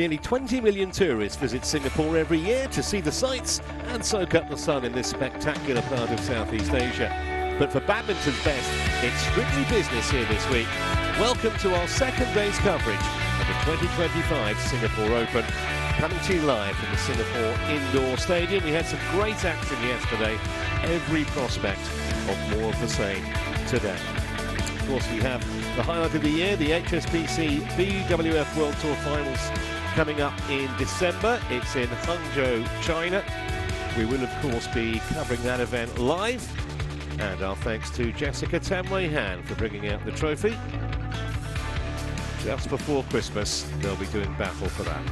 Nearly 20 million tourists visit Singapore every year to see the sights and soak up the sun in this spectacular part of Southeast Asia. But for badminton's best, it's strictly business here this week. Welcome to our second day's coverage of the 2025 Singapore Open. Coming to you live from the Singapore Indoor Stadium. We had some great action yesterday. Every prospect of more of the same today. Of course, we have the highlight of the year, the HSBC BWF World Tour Finals coming up in December. It's in Hangzhou, China. We will, of course, be covering that event live. And our thanks to Jessica Tan-Wei-Han for bringing out the trophy. Just before Christmas, they'll be doing battle for that.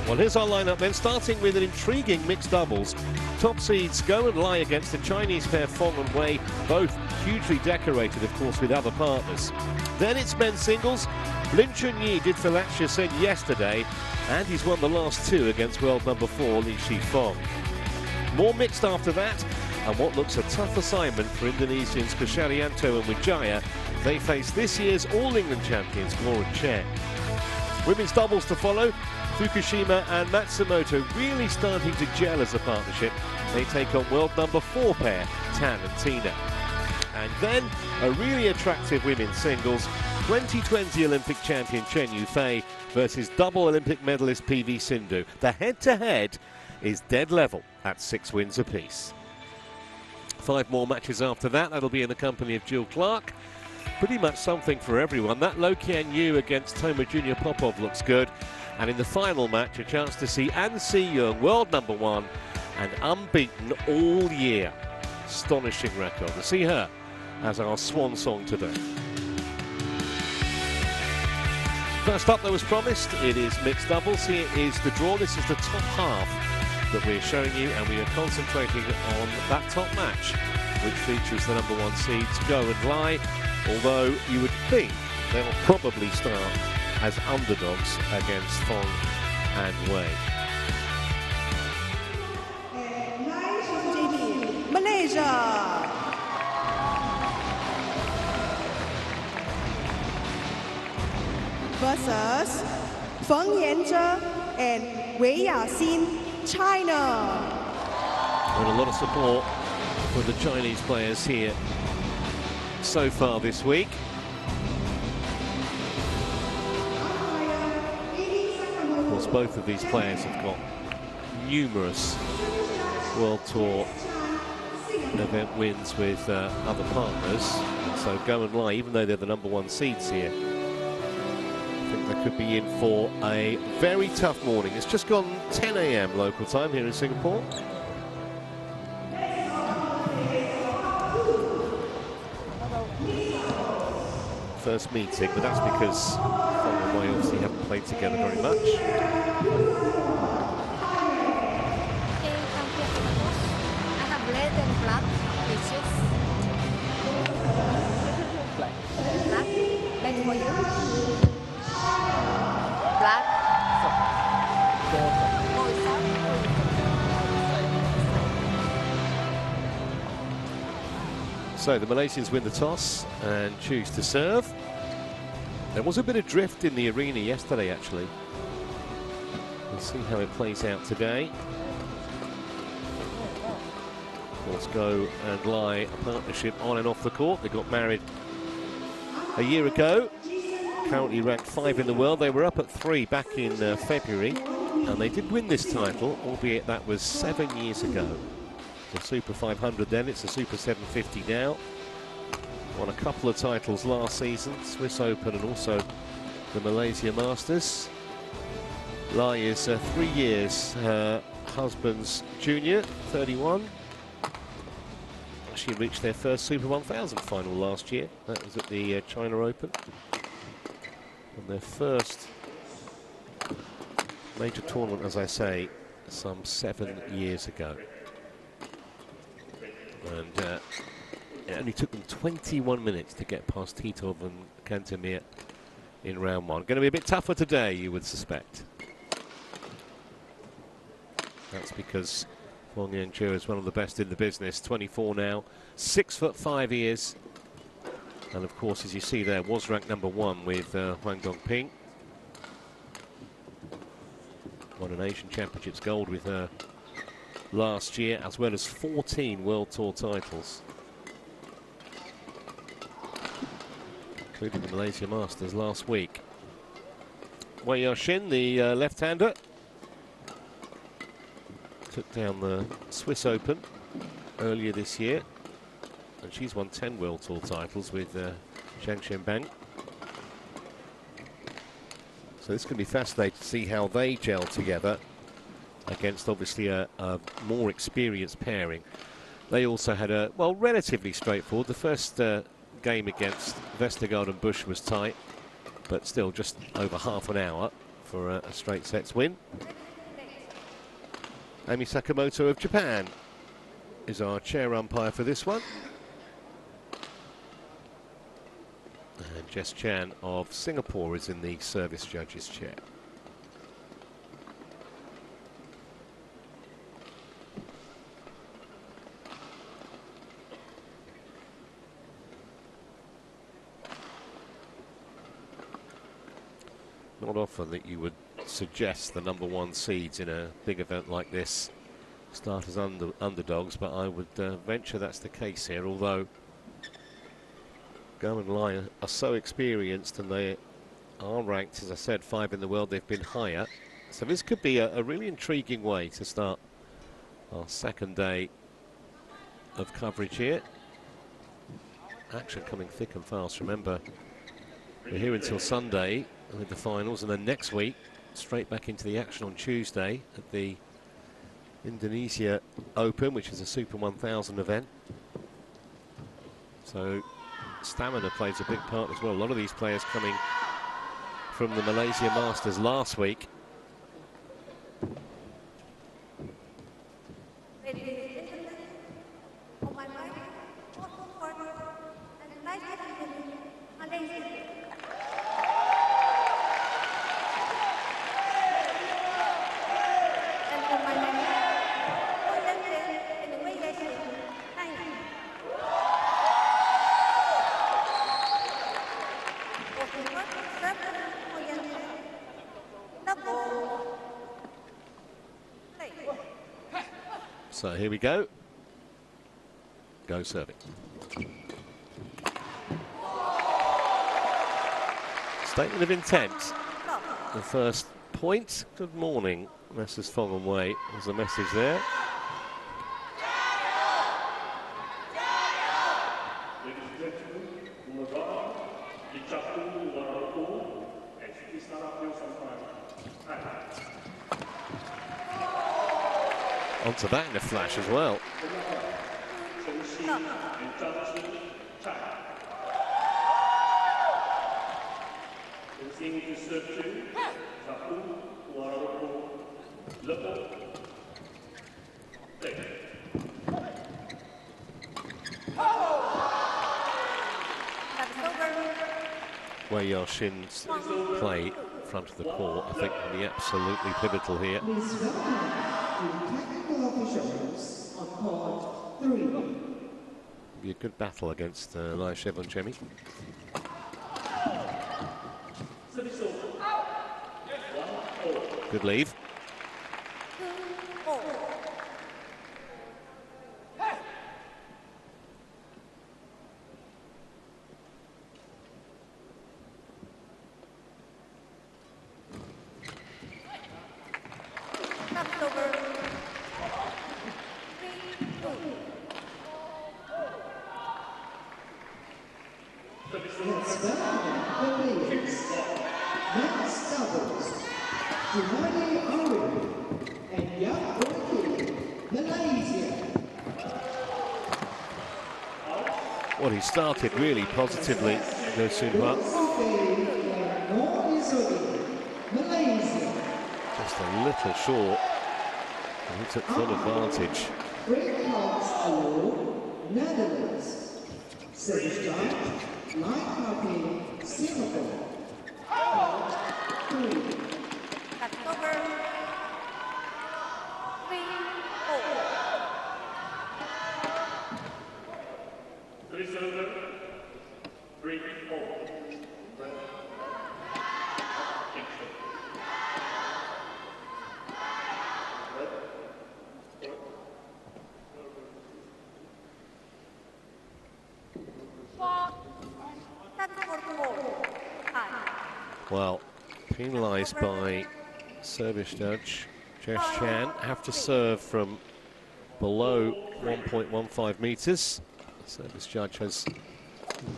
Well, here's our lineup then, starting with an intriguing mixed doubles. Top seeds go and lie against the Chinese pair Feng and Wei, both hugely decorated, of course, with other partners. Then it's men's singles. Lin Chunyi did for Sen yesterday, and he's won the last two against world number 4, Li Shifeng. More mixed after that, and what looks a tough assignment for Indonesians Kusharyanto and Wijaya. They face this year's All-England champions, Gloria Chen. Women's doubles to follow. Fukushima and Matsumoto really starting to gel as a partnership. They take on world number 4 pair, Tan and Tina. And then a really attractive women's singles. 2020 Olympic champion Chen Yufei versus double Olympic medalist PV Sindhu. The head-to-head is dead level at 6 wins apiece. 5 more matches after that. That'll be in the company of Jill Clark. Pretty much something for everyone. That Lo Kian Yu against Toma Junior Popov looks good. And in the final match, a chance to see An Si-young, world number 1, and unbeaten all year. Astonishing record. To see her as our swan song today. First up, there was promised, it is mixed doubles. Here is the draw. This is the top half that we're showing you, and we are concentrating on that top match, which features the number 1 seeds Go and Lie, although you would think they'll probably start as underdogs against Feng and Wei. Malaysia. Versus Feng Yanzhe and Wei Yaxin, China. And a lot of support for the Chinese players here so far this week. Of course, both of these players have got numerous World Tour event wins with other partners. And so Go and Lie, even though they're the number 1 seeds here, I think they could be in for a very tough morning. It's just gone 10 AM local time here in Singapore. First meeting, but that's because Feng and Wei obviously haven't played together very much. I have red and black pieces. Black. Red for you. Black. So the Malaysians win the toss and choose to serve. There was a bit of drift in the arena yesterday, actually. We'll see how it plays out today. Of course, Go and Lie, a partnership on and off the court. They got married a year ago. Currently ranked 5 in the world. They were up at 3 back in February, and they did win this title, albeit that was 7 years ago. The Super 500 then, it's the Super 750 now. Won a couple of titles last season, Swiss Open and also the Malaysia Masters. Lai is 3 years her husband's junior, 31. She reached their first Super 1000 final last year. That was at the China Open. And their first major tournament, as I say, some 7 years ago. And it only took them 21 minutes to get past Titov and Kantemir in round 1. Going to be a bit tougher today, you would suspect. That's because Feng Yanzhe is one of the best in the business, 24 now, 6'5" he is. And of course, as you see there, was ranked number 1 with Huang Dongping. Won an Asian Championships gold with her last year, as well as 14 World Tour titles, including the Malaysia Masters last week. Wei Yaxin, the left-hander, took down the Swiss Open earlier this year, and she's won 10 World Tour titles with Zhang Shenbang. So this can be fascinating to see how they gel together against obviously a more experienced pairing. They also had a, well, relatively straightforward. The first game against Vestergaard and Bush was tight, but still just over half an hour for a straight sets win. Ami Sakamoto of Japan is our chair umpire for this one. And Jess Chan of Singapore is in the service judges chair. Not often that you would suggest the #1 seeds in a big event like this start as underdogs, but I would venture that's the case here, although Go and Lai are so experienced, and they are ranked, as I said, 5 in the world. They've been higher, so this could be a really intriguing way to start our second day of coverage here. Action coming thick and fast. Remember, we're here until Sunday with the finals, and then next week straight back into the action on Tuesday at the Indonesia Open, which is a Super 1000 event. So stamina plays a big part as well. A lot of these players coming from the Malaysia Masters last week. So here we go. Go serving. Statement of intent. The first point. Good morning, Messrs. Feng and Wei. There's a message there. Onto that in a flash as well. Wei Yaxin's play in front of the court, I think, will be absolutely pivotal here. On court 3. Be a good battle against Lai Chevon-Chemi. Good leave. Well, he started really positively, Go Soon-Hwa. Just a little short, and he took full advantage. Netherlands. Service judge, Light Copy, Singapore. 3. Well, penalised by service judge CHN, have to serve from below 1.15 metres. Service judge has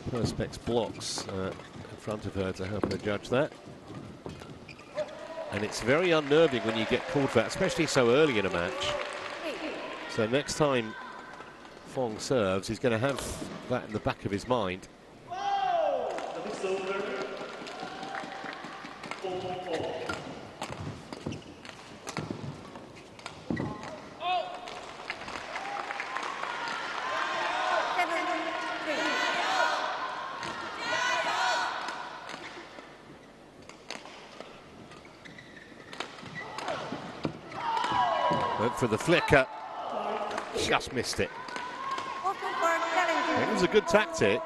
perspex blocks in front of her to help her judge that. And it's very unnerving when you get called for that, especially so early in a match. So next time Feng serves, he's going to have that in the back of his mind. Went for the flicker, just missed it. It was a good tactic,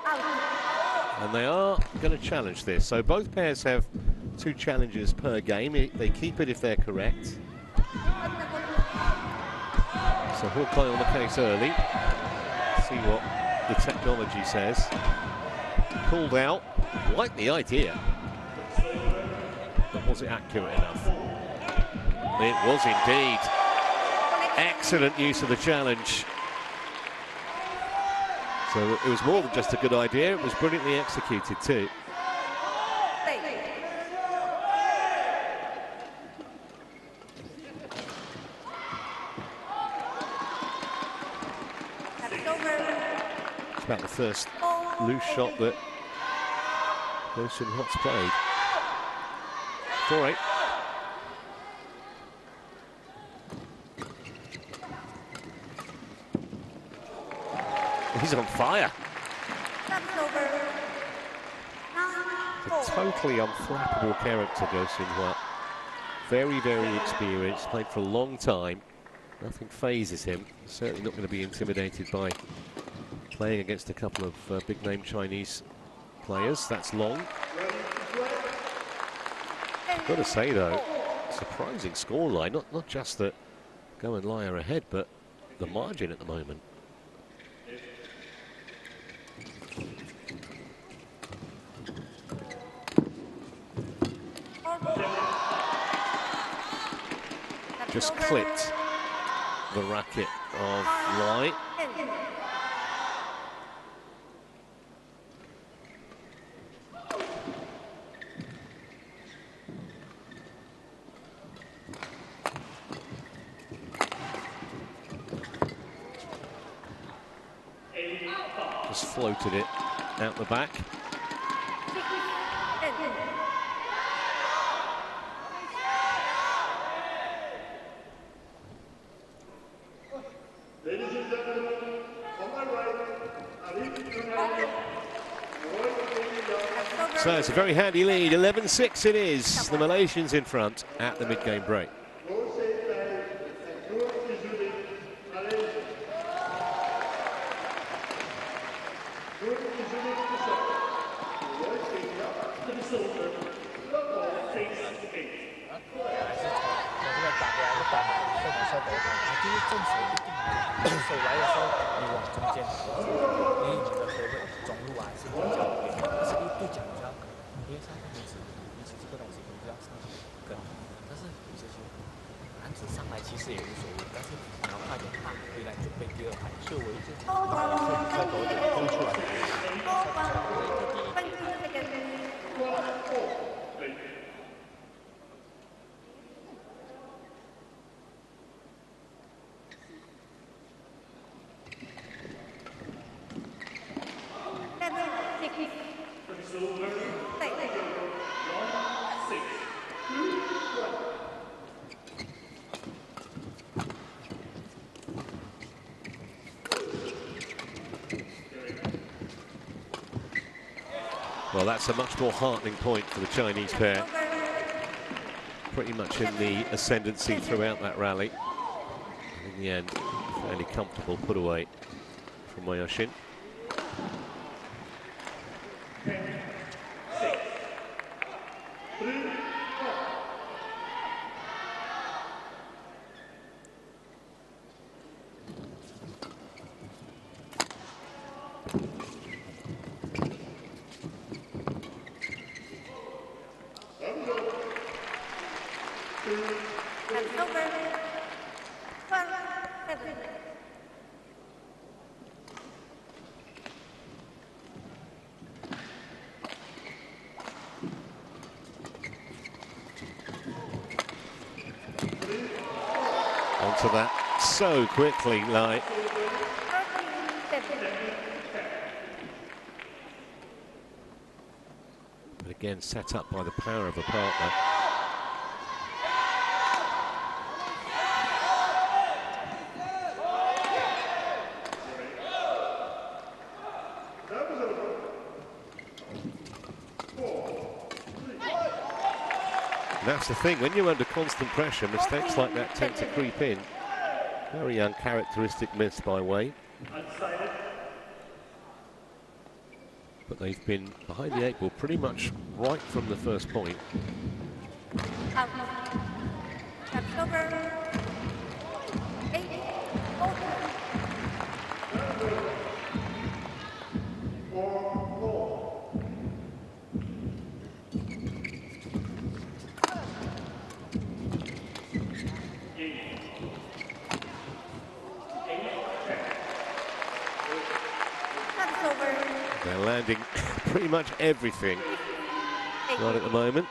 and they are going to challenge this. So both pairs have 2 challenges per game. They keep it if they're correct. So Hawkeye on the case early. See what the technology says. Called out, like the idea. But was it accurate enough? It was indeed. Excellent use of the challenge. So it was more than just a good idea, it was brilliantly executed too. It's about the first loose shot that Wilson Hot's played. 4-8. He's on fire. A totally unflappable character, Go Sin-hwa. Very, very experienced, played for a long time. Nothing phases him. Certainly not going to be intimidated by playing against a couple of big-name Chinese players. That's long. Got to say, though, surprising scoreline. Not just that Go and Lai are ahead, but the margin at the moment. Just clipped the racket of Lai. Just floated it out the back. So it's a very handy lead, 11-6 it is. The Malaysians in front at the mid-game break. Well, that's a much more heartening point for the Chinese pair. Pretty much in the ascendancy throughout that rally. And in the end, fairly comfortable put away from Mayoshin. to that so quickly, like. But again, set up by the power of a partner. That's the thing, when you're under constant pressure, mistakes like that tend to creep in. Very uncharacteristic miss by Wei. But they've been behind the 8 ball pretty much right from the first point. They're landing pretty much everything right at the moment.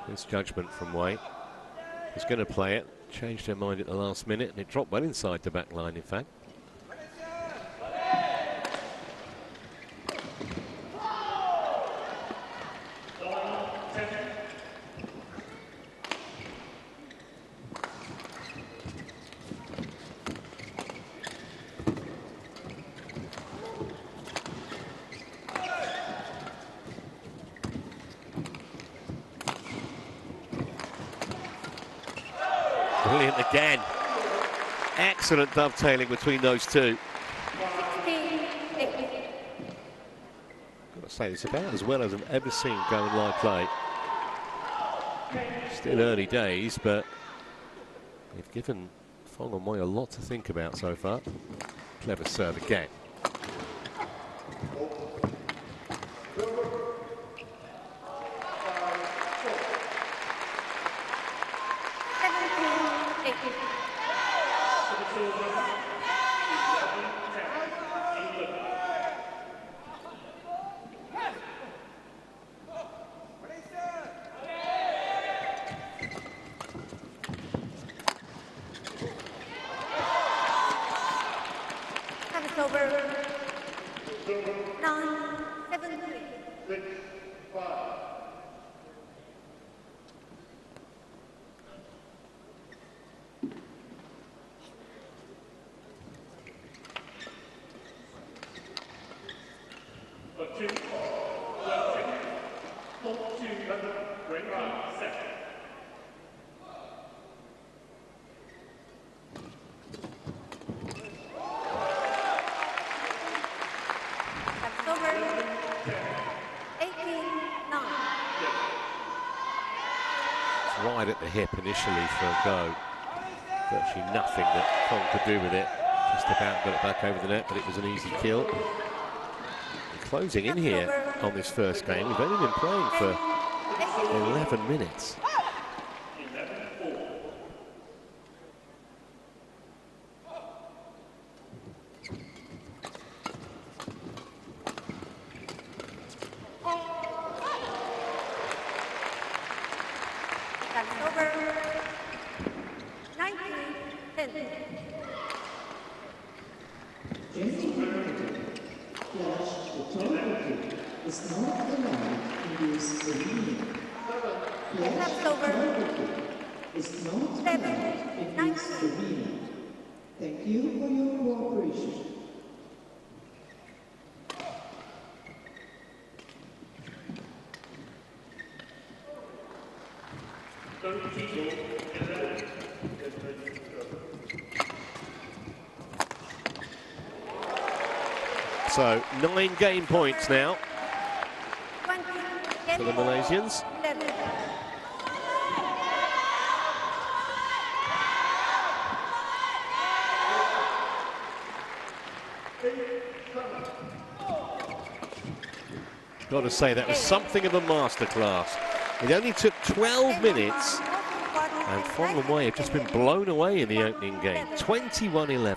This judgment from Wei. He's going to play it, changed their mind at the last minute, and it dropped well inside the back line, in fact. Brilliant again. Excellent dovetailing between those two. Got to say, it's about as well as I've ever seen go in live play. Still early days, but they've given Feng and Wei a lot to think about so far. Clever serve again. Right at the hip initially for a go. Virtually nothing that Feng could do with it. Just about got it back over the net, but it was an easy kill. And closing in here on this first game. We've only been playing for 11 minutes. Thank you for your cooperation. So 9 game points now for the Malaysians. Got to say, that was something of a masterclass. It only took 12 minutes, and Feng and Wei have just been blown away in the opening game. 21-11.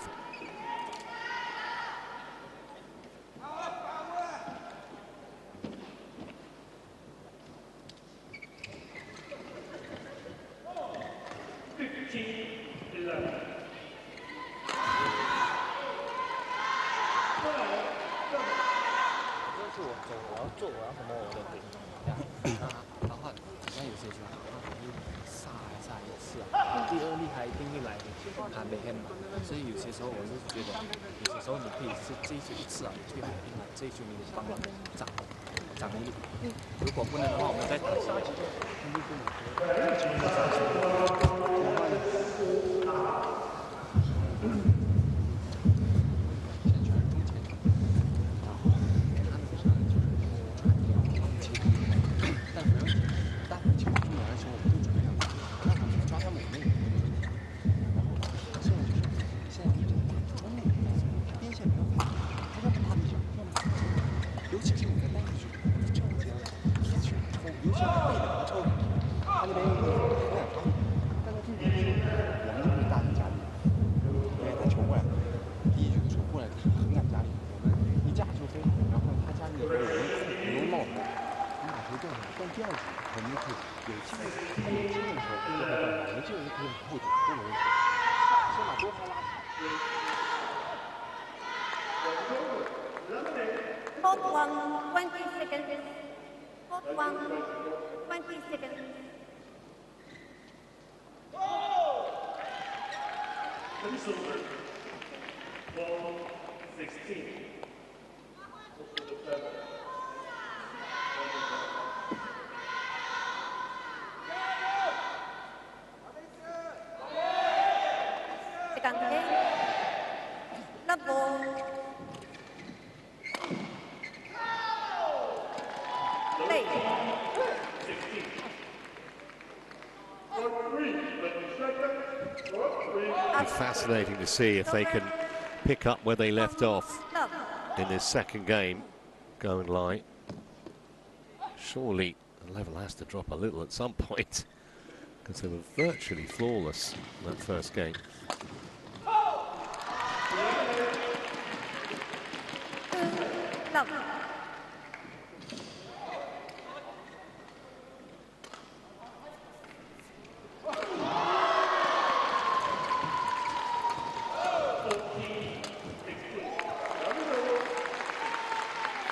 我要什么我都可以。然后好像有些时候杀一次啊，第二厉害一定会来还没黑嘛，所以有些时候我是觉得，有些时候你可以是这一局一次啊，你就很厉害，这一局你得帮忙掌力。如果不能的话，我们再打下一局。Hold 1, 20 seconds. Hold 1, 20 seconds. Ball 16. Second game. Love ball. Play. It's fascinating to see if they can pick up where they left off in this second game, going light. Surely the level has to drop a little at some point, because they were virtually flawless in that first game. Love.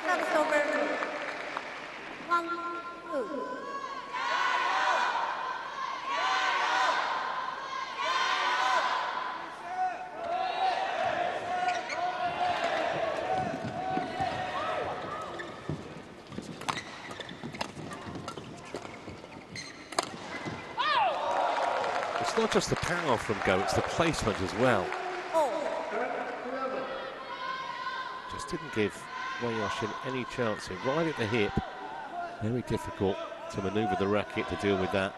Service over. 1, 2. It's not just the power from Go, it's the placement as well. Just didn't give Wei Yashin any chance here. Right at the hip. Very difficult to manoeuvre the racket to deal with that.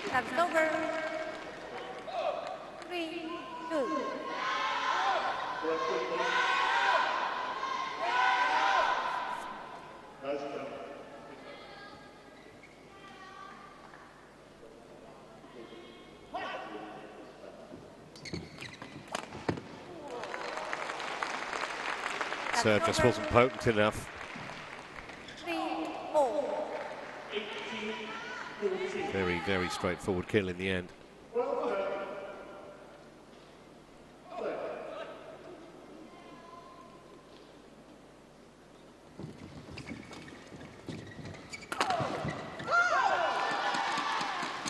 Service over. 3, 2. Serve just wasn't potent enough. 3, 4. Very, very straightforward kill in the end.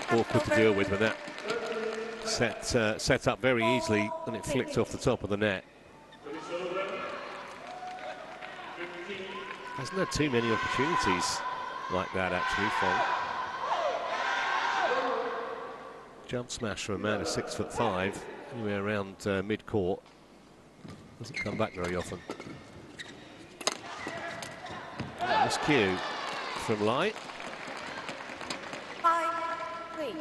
Awkward to deal with when that set up very easily and it flicked off the top of the net. Hasn't had too many opportunities like that actually, Feng. Jump smash for a man of 6'5", anywhere around mid-court. Doesn't come back very often. This cue from Light. 5, 3.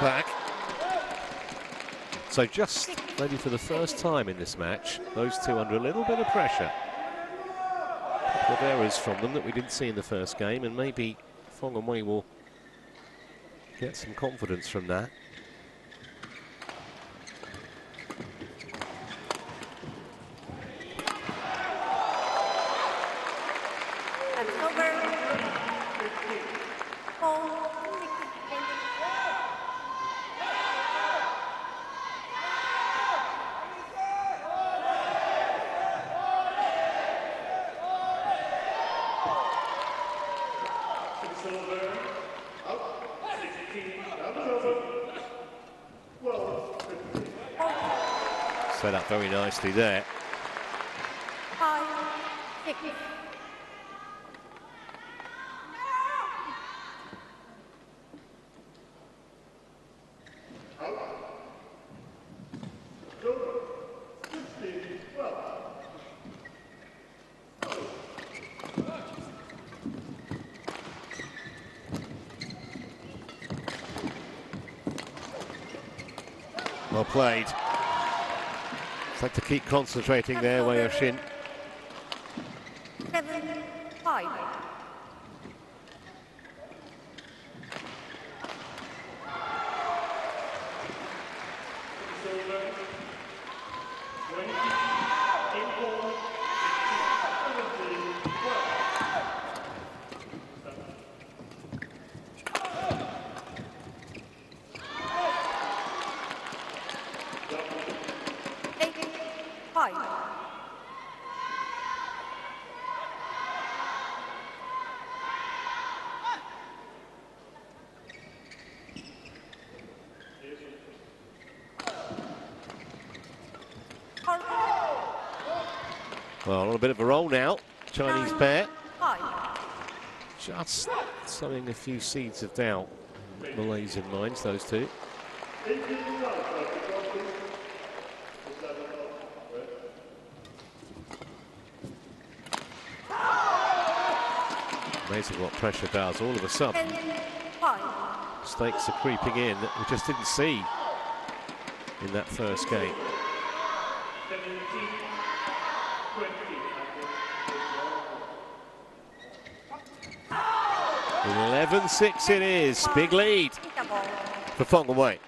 Back. So just maybe for the first time in this match, those two under a little bit of pressure. A couple of errors from them that we didn't see in the first game, and maybe Feng and Wei will get some confidence from that. Set up very nicely there. Well played. It's like to keep concentrating there, Wei Xin. 7-5. Well, on a bit of a roll now, Chinese pair. Just sowing a few seeds of doubt in Malaysian minds, those two. Amazing what pressure does. All of a sudden, stakes are creeping in that we just didn't see in that first game. 11-6 it is. Big lead for Feng and Wei.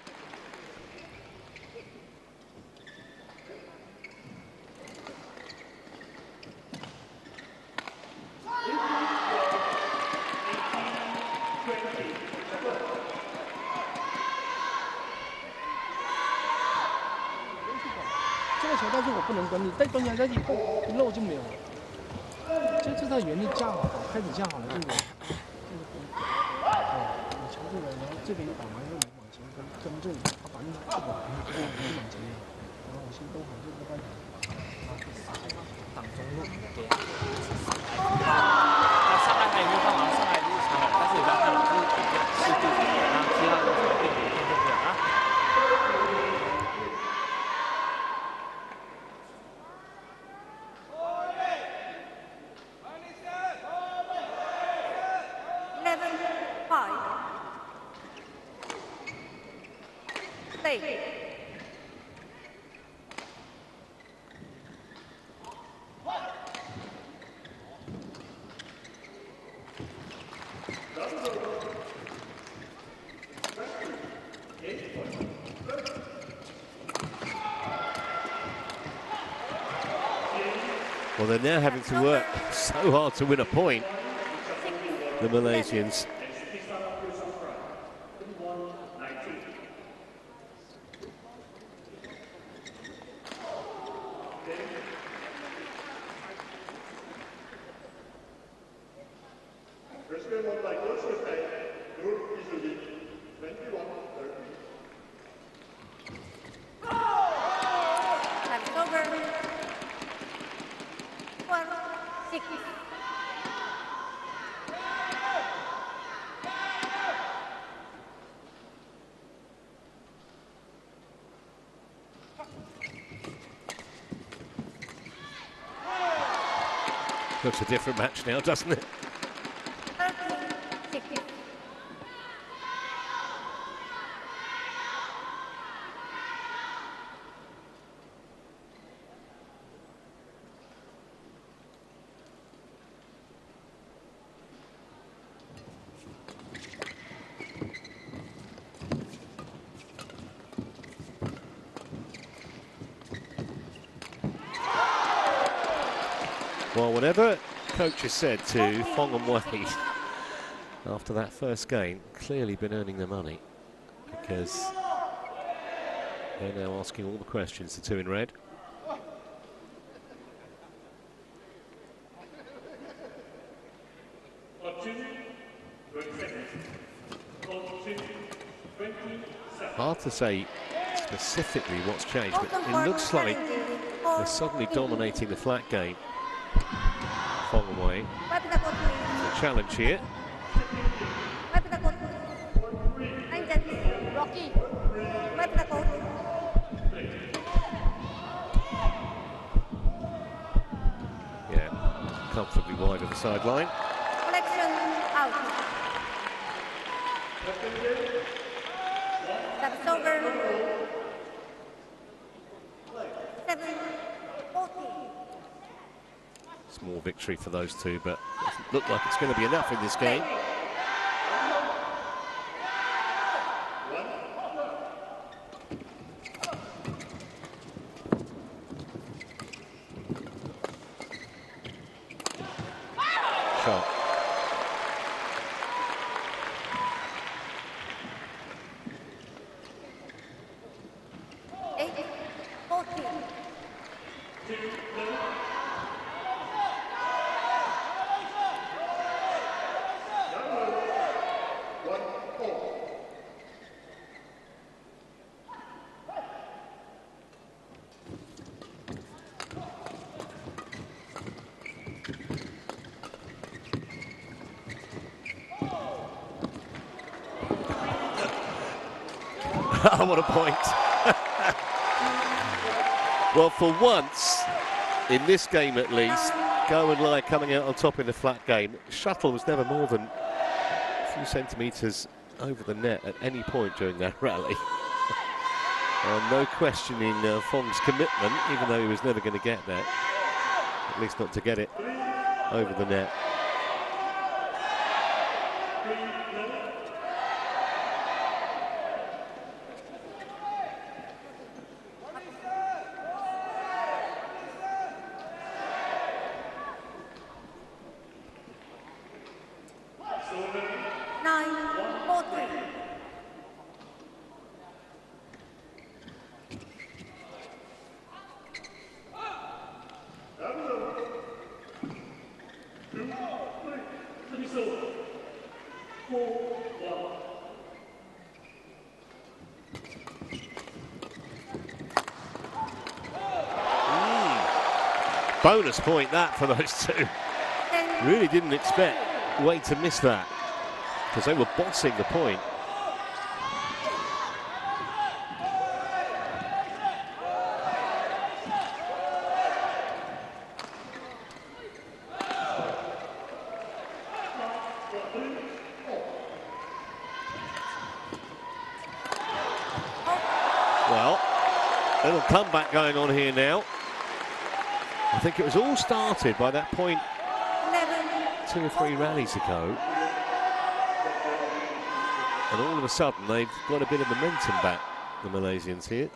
Well, they're now having to work so hard to win a point, the Malaysians. Looks a different match now, doesn't it? Well, whatever coach has said to Feng and Wei after that first game, clearly been earning their money, because they're now asking all the questions, the two in red. Hard to say specifically what's changed, but it looks like they're suddenly dominating the flat game. Feng and Wei. The challenge here. Yeah, comfortably wide of the sideline. Collection out. That's over. 7-40. Small victory for those two, but doesn't look like it's going to be enough in this game. Shot. What a point. Well, for once, in this game at least, Go and Lai coming out on top in the flat game. Shuttle was never more than a few centimetres over the net at any point during that rally. No questioning Feng's commitment, even though he was never going to get there. At least not to get it over the net. Bonus point that for those two. Really didn't expect Wei to miss that, because they were bossing the point. Well, little comeback going on here now. I think it was all started by that point 2 or 3 rallies ago. And all of a sudden, they've got a bit of momentum back, the Malaysians here.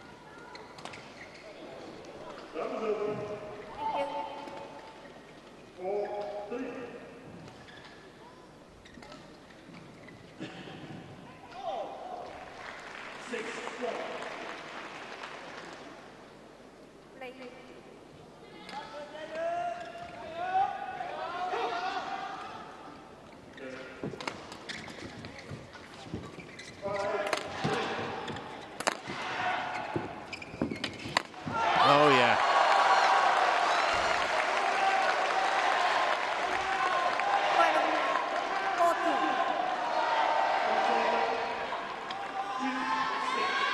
Oh, yeah.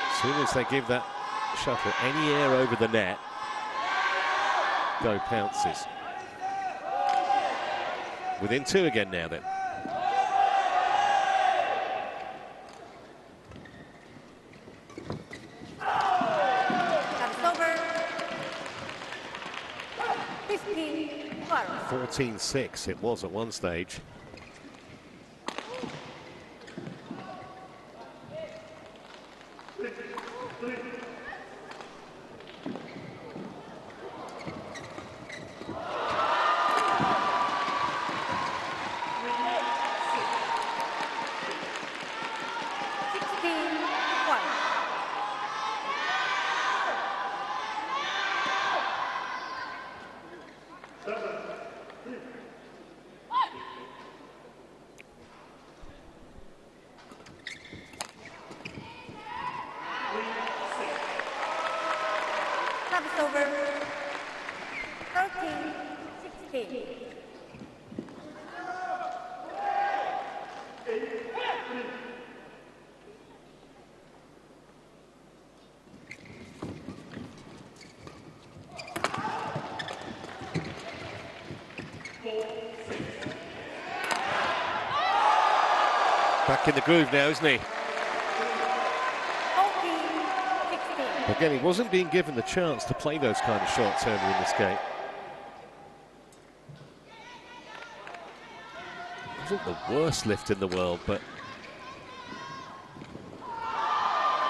As soon as they give that shuttle any air over the net, Go pounces. Within 2 again now then. That's over. 14-6 it was at one stage. Back in the groove now, isn't he? Again, he wasn't being given the chance to play those kind of shots earlier in this game. Wasn't the worst lift in the world, but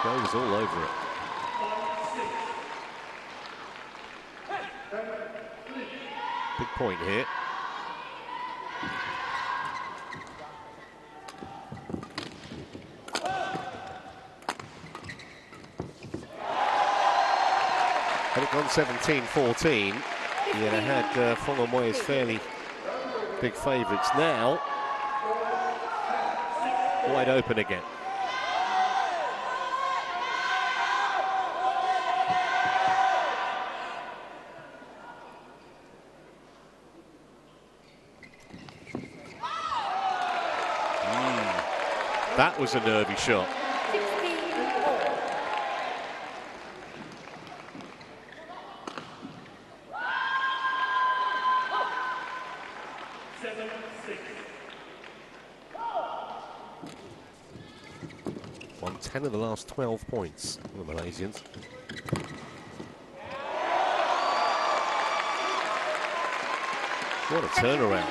goes all over it. Big point here. Had it gone 17-14, he had Feng and Wei as fairly big favourites. Now, wide open again. That was a nervy shot. Won 10 of the last 12 points for the Malaysians. What a turnaround.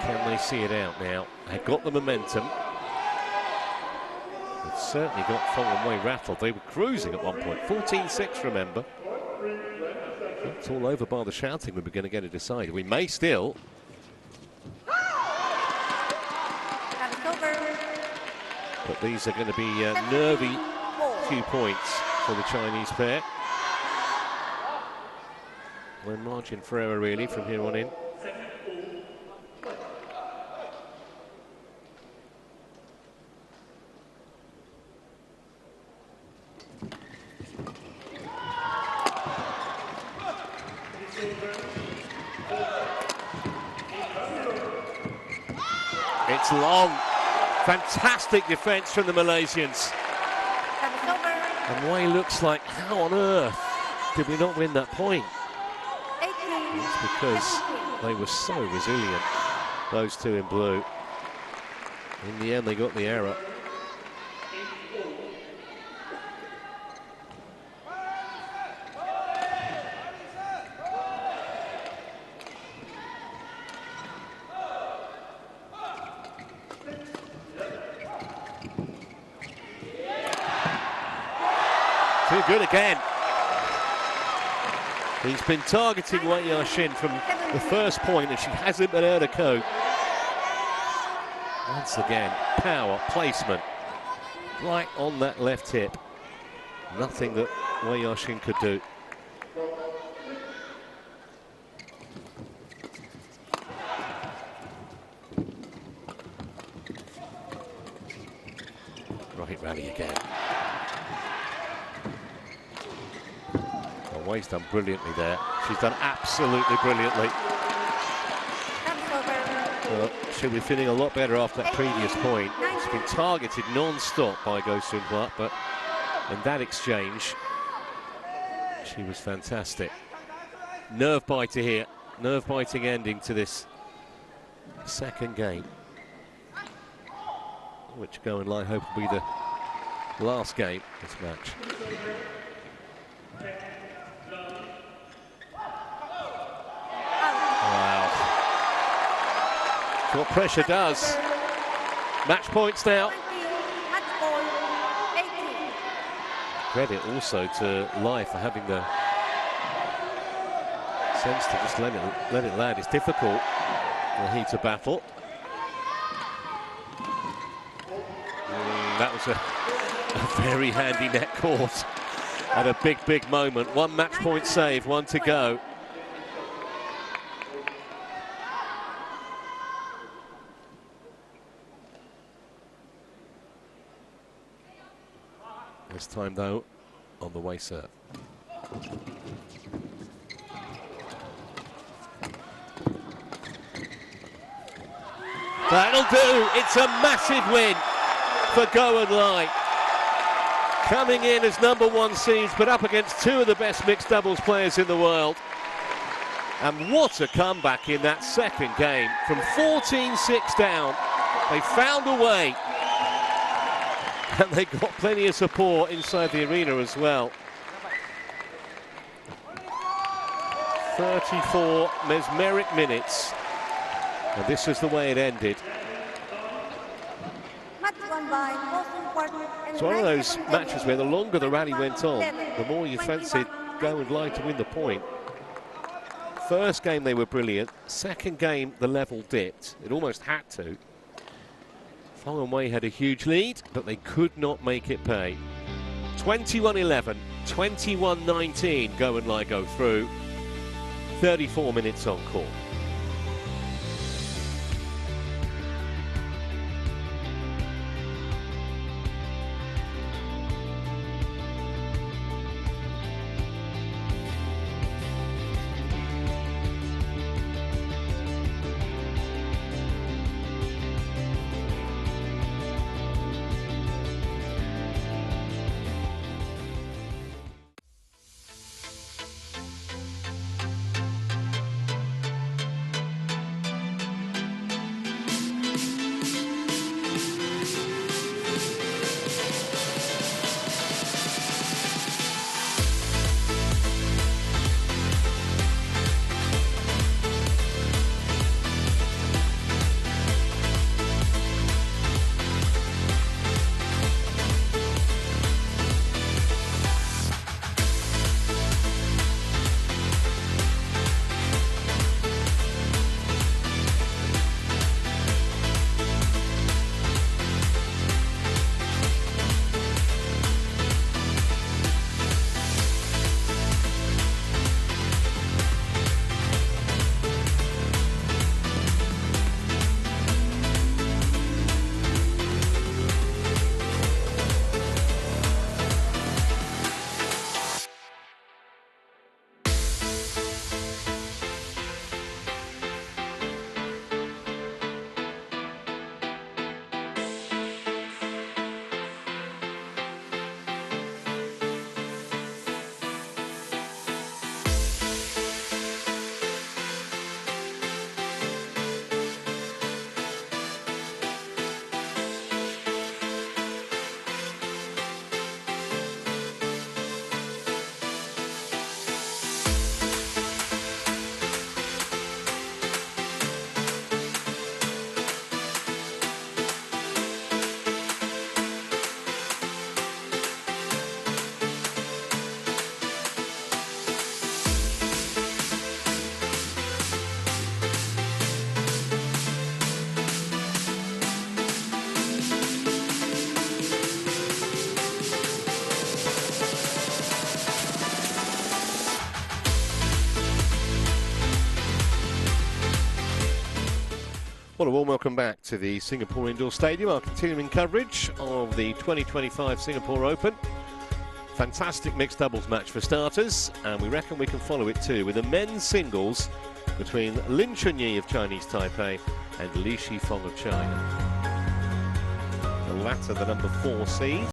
Can they see it out now? They've got the momentum. They've certainly got Feng and Wei rattled. They were cruising at one point. 14-6, remember. It's all over by the shouting. We were going to get it decided. We may still. But these are going to be nervy few points for the Chinese pair. We're margin for error, really, from here on in. It's long. Fantastic defence from the Malaysians. And Wei looks like, how on earth did we not win that point? It's because they were so resilient, those two in blue. In the end, they got the error. Too good again. He's been targeting Wei Yaxin from the first point, and she hasn't been able to cope. Once again, power, placement, right on that left hip. Nothing that Wei Yaxin could do. Right rally again. Wei's done brilliantly there. She's done absolutely brilliantly. She'll be feeling a lot better after that previous point. She's been targeted non-stop by Go Soon Hwa, but in that exchange, she was fantastic. Nerve-biter here. Nerve-biting ending to this second game, which Go and Lai hope will be the last game this match. What pressure does. Match points now. Credit also to Lai for having the sense to just let it land. It's difficult in the heat of battle. That was a very handy net court at a big moment. One match point save, one to go. This time, though, on the Wei serve. That'll do. It's a massive win for Go and Lai. Coming in as #1 seeds, but up against two of the best mixed doubles players in the world. And what a comeback in that second game. From 14-6 down, they found a way. And they got plenty of support inside the arena as well. 34 mesmeric minutes. And this is the way it ended. It's one of those matches where the longer the rally went on, the more you fancied Go and Lai to win the point. First game they were brilliant. Second game the level dipped. It almost had to. Feng and Wei had a huge lead, but they could not make it pay. 21-11, 21-19. Go and Lai go through. 34 minutes on court. Well, a warm welcome back to the Singapore Indoor Stadium, our continuing coverage of the 2025 Singapore Open. Fantastic mixed doubles match for starters, and we reckon we can follow it too with a men's singles between Lin Chunyi of Chinese Taipei and Li Shifeng of China. The latter the #4 seed.